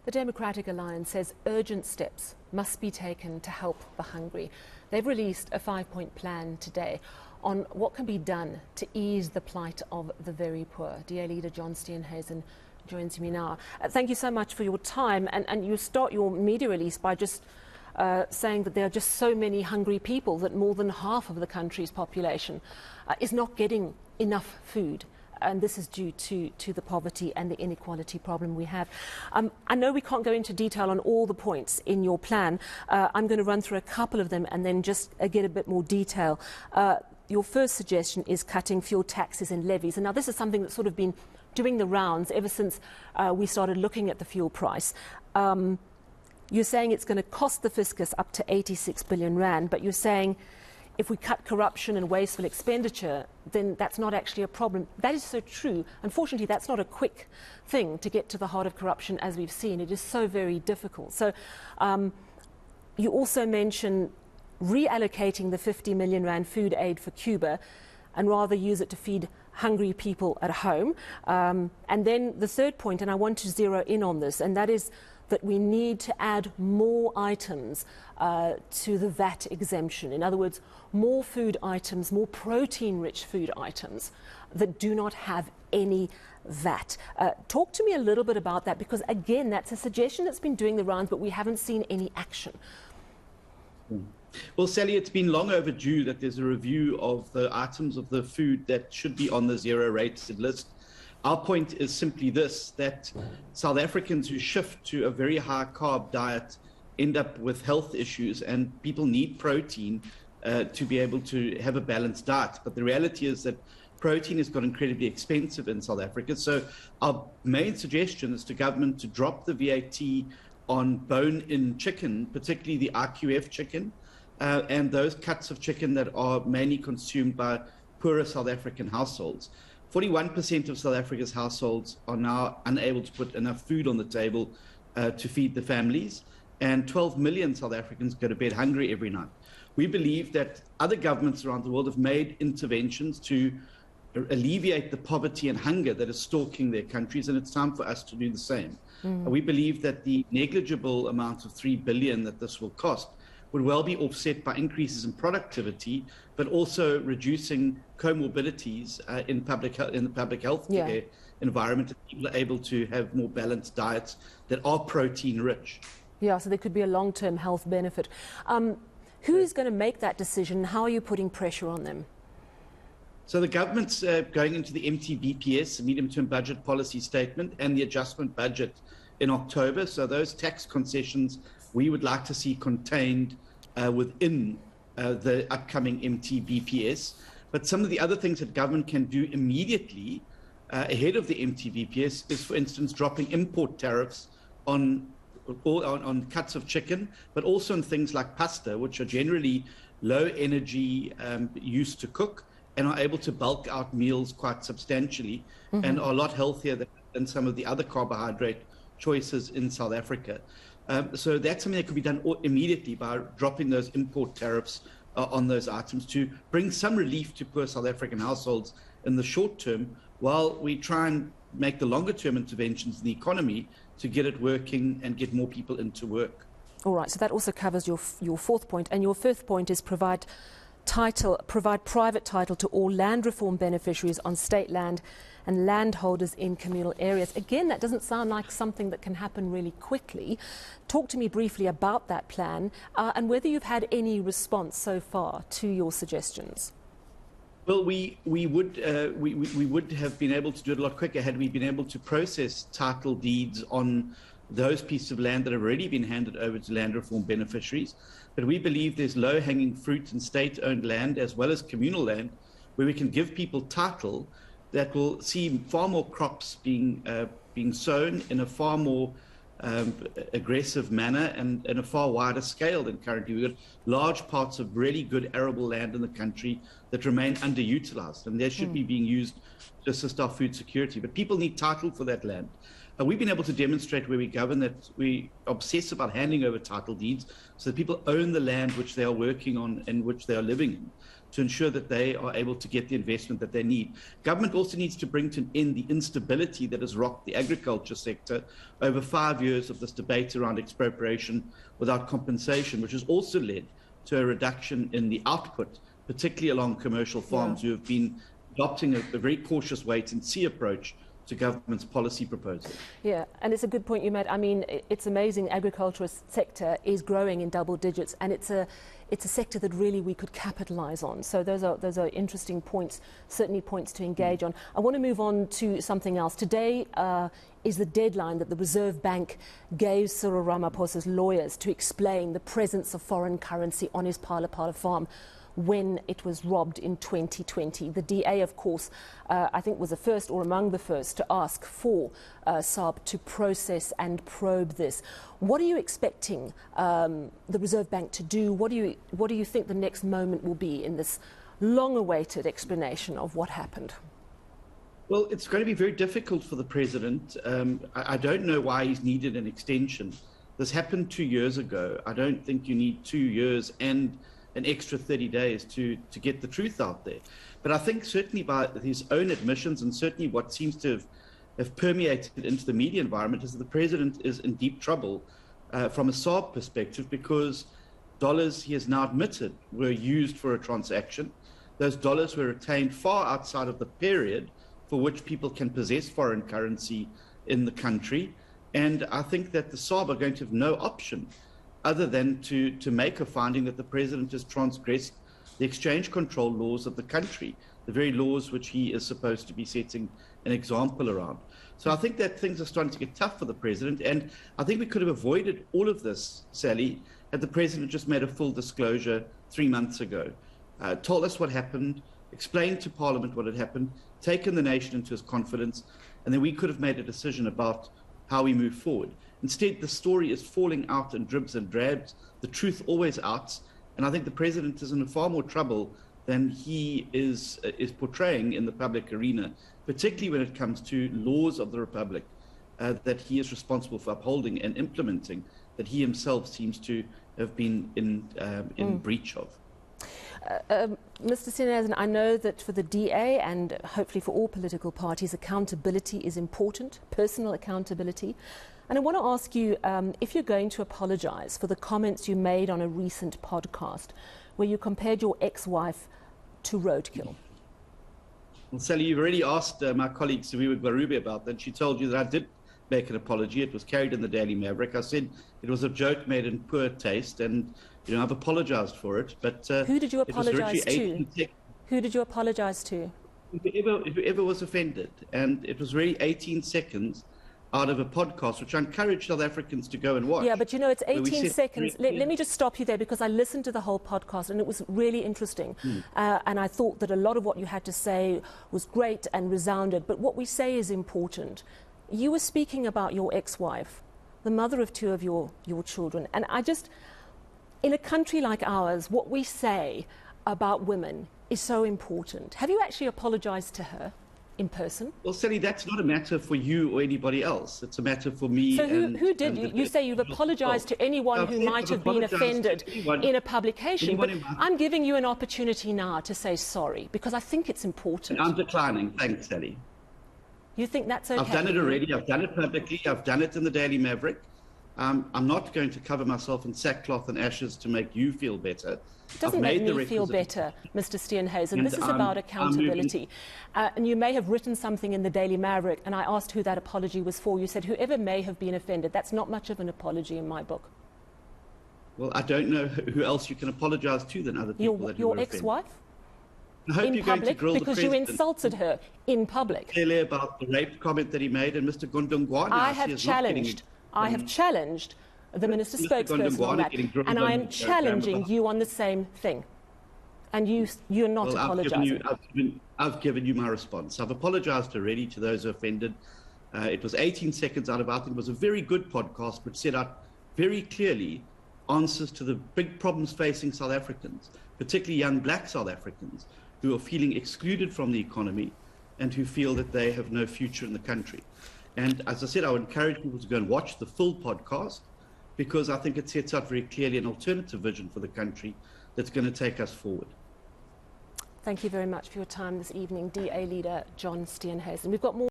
The Democratic Alliance says urgent steps must be taken to help the hungry. They've released a 5-point plan today on what can be done to ease the plight of the very poor. DA leader John Steenhuisen joins me now. Thank you so much for your time. And you start your media release by just saying that there are just so many hungry people that more than half of the country's population is not getting enough food. And this is due to the poverty and the inequality problem we have. I know we can't go into detail on all the points in your plan. I'm going to run through a couple of them and then just get a bit more detail. Your first suggestion is cutting fuel taxes and levies. And now this is something that's sort of been doing the rounds ever since we started looking at the fuel price. You're saying it's going to cost the fiscus up to 86 billion rand, but you're saying if we cut corruption and wasteful expenditure, then that's not actually a problem. That is so true. Unfortunately, that's not a quick thing to get to the heart of corruption, as we've seen. It is so very difficult. So you also mention reallocating the 50 million rand food aid for Cuba and rather use it to feed hungry people at home. And then the third point, and I want to zero in on this, and that is that we need to add more items to the VAT exemption. In other words, more food items, more protein-rich food items that do not have any VAT. Talk to me a little bit about that, because again, that's a suggestion that's been doing the rounds, but we haven't seen any action. Well, Sally, it's been long overdue that there's a review of the items of the food that should be on the zero rated list. Our point is simply this, that South Africans who shift to a very high carb diet end up with health issues, and people need protein to be able to have a balanced diet. But the reality is that protein has got incredibly expensive in South Africa. So our main suggestion is to government to drop the VAT on bone-in chicken, particularly the IQF chicken, and those cuts of chicken that are mainly consumed by poorer South African households. 41% of South Africa's households are now unable to put enough food on the table to feed the families, and 12 million South Africans go to bed hungry every night. We believe that other governments around the world have made interventions to alleviate the poverty and hunger that is stalking their countries, and it's time for us to do the same. We believe that the negligible amount of 3 billion that this will cost would well be offset by increases in productivity, but also reducing comorbidities in the public health care environment. People are able to have more balanced diets that are protein rich. Yeah, so there could be a long-term health benefit. Who is going to make that decision? How are you putting pressure on them? So the government's going into the MTBPS, the medium-term budget policy statement, and the adjustment budget in October. So those tax concessions we would like to see contained within the upcoming MTBPS. But some of the other things that government can do immediately ahead of the MTBPS is, for instance, dropping import tariffs on cuts of chicken, but also on things like pasta, which are generally low energy used to cook and are able to bulk out meals quite substantially and are a lot healthier than some of the other carbohydrate choices in South Africa. So that's something that could be done immediately by dropping those import tariffs on those items to bring some relief to poor South African households in the short term, while we try and make the longer term interventions in the economy to get it working and get more people into work. All right, so that also covers your fourth point. And your fifth point is provide private title to all land reform beneficiaries on state land and landholders in communal areas. Again, that doesn't sound like something that can happen really quickly. Talk to me briefly about that plan and whether you've had any response so far to your suggestions. Well, we would have been able to do it a lot quicker had we been able to process title deeds on those pieces of land that have already been handed over to land reform beneficiaries. But we believe there's low-hanging fruit in state-owned land as well as communal land where we can give people title that will see far more crops being sown in a far more aggressive manner and in a far wider scale than currently. We've got large parts of really good arable land in the country that remain underutilized, and they should be being used to assist our food security. But people need title for that land. We've been able to demonstrate where we govern that we obsess about handing over title deeds so that people own the land which they are working on and which they are living in. to ensure that they are able to get the investment that they need. Government also needs to bring to an end the instability that has rocked the agriculture sector over 5 years of this debate around expropriation without compensation, which has also led to a reduction in the output, particularly along commercial farms who have been adopting a very cautious wait-and-see approach to government's policy proposals. Yeah, and it's a good point you made. I mean, it's amazing. Agricultural sector is growing in double digits, and it's a sector that really we could capitalise on. So those are interesting points, certainly points to engage on. I want to move on to something else. Today is the deadline that the Reserve Bank gave Cyril Ramaphosa's lawyers to explain the presence of foreign currency on his Phala Phala farm when it was robbed in 2020. The DA, of course, I think was the first or among the first to ask for SARB to process and probe this. What are you expecting the Reserve Bank to do? What do you think the next moment will be in this long-awaited explanation of what happened? Well, it's going to be very difficult for the president. I don't know why he's needed an extension. This happened 2 years ago. I don't think you need 2 years and an extra 30 days to get the truth out there. But I think certainly by his own admissions, and certainly what seems to have permeated into the media environment, is that the president is in deep trouble from a SARB perspective, because dollars, he has now admitted, were used for a transaction. Those dollars were retained far outside of the period for which people can possess foreign currency in the country. And I think that the SARB are going to have no option other than to make a finding that the president has transgressed the exchange control laws of the country, the very laws which he is supposed to be setting an example around. So I think that things are starting to get tough for the president, and I think we could have avoided all of this, Sally, had the president just made a full disclosure 3 months ago, told us what happened, explained to Parliament what had happened, taken the nation into his confidence, and then we could have made a decision about how we move forward. Instead, the story is falling out in dribs and drabs, the truth always outs, and I think the president is in far more trouble than he is portraying in the public arena, particularly when it comes to laws of the Republic that he is responsible for upholding and implementing, that he himself seems to have been in breach of. Mr. Steenhuisen, I know that for the DA and hopefully for all political parties, accountability is important, personal accountability. And I want to ask you if you're going to apologise for the comments you made on a recent podcast where you compared your ex-wife to roadkill. Well, Sally, you've already asked my colleague Saviwa Gwarube about that. She told you that I did make an apology. It was carried in the Daily Maverick. I said it was a joke made in poor taste, and I've apologised for it. But who did you apologise to? Who did you apologise to? Whoever was offended, and it was really 18 seconds out of a podcast, which I encourage South Africans to go and watch. Yeah, but it's 18 seconds. Let me just stop you there, because I listened to the whole podcast and it was really interesting. And I thought that a lot of what you had to say was great and resounded. But what we say is important. You were speaking about your ex-wife, the mother of 2 of your children. And in a country like ours, what we say about women is so important. Have you actually apologised to her in person? Well, Sally, that's not a matter for you or anybody else. It's a matter for me. So who did? You say you've apologised to anyone who might have been offended in a publication. But I'm giving you an opportunity now to say sorry, because I think it's important. And I'm declining. Thanks, Sally. You think that's okay? I've done it already. I've done it publicly. I've done it in the Daily Maverick. I'm not going to cover myself in sackcloth and ashes to make you feel better. It doesn't make me feel better, Mr. Steenhuisen. This is about accountability. And you may have written something in the Daily Maverick, and I asked who that apology was for. You said whoever may have been offended. That's not much of an apology in my book. Well, I don't know who else you can apologise to than other people that you were Your ex-wife? I hope in you're public, going to grill because the you president insulted her in public. Clearly about the rape comment that he made, and Mr. Gundungwane. I have challenged the Minister's spokesperson on that, and I am challenging you on the same thing. And you're not apologising. I've given you my response. I've apologised already to those offended. It was 18 seconds out of, I think it was a very good podcast, which set out very clearly answers to the big problems facing South Africans, particularly young black South Africans, who are feeling excluded from the economy and who feel that they have no future in the country. And as I said, I would encourage people to go and watch the full podcast, because I think it sets out very clearly an alternative vision for the country that's going to take us forward. Thank you very much for your time this evening, DA leader John Steenhuisen. We've got more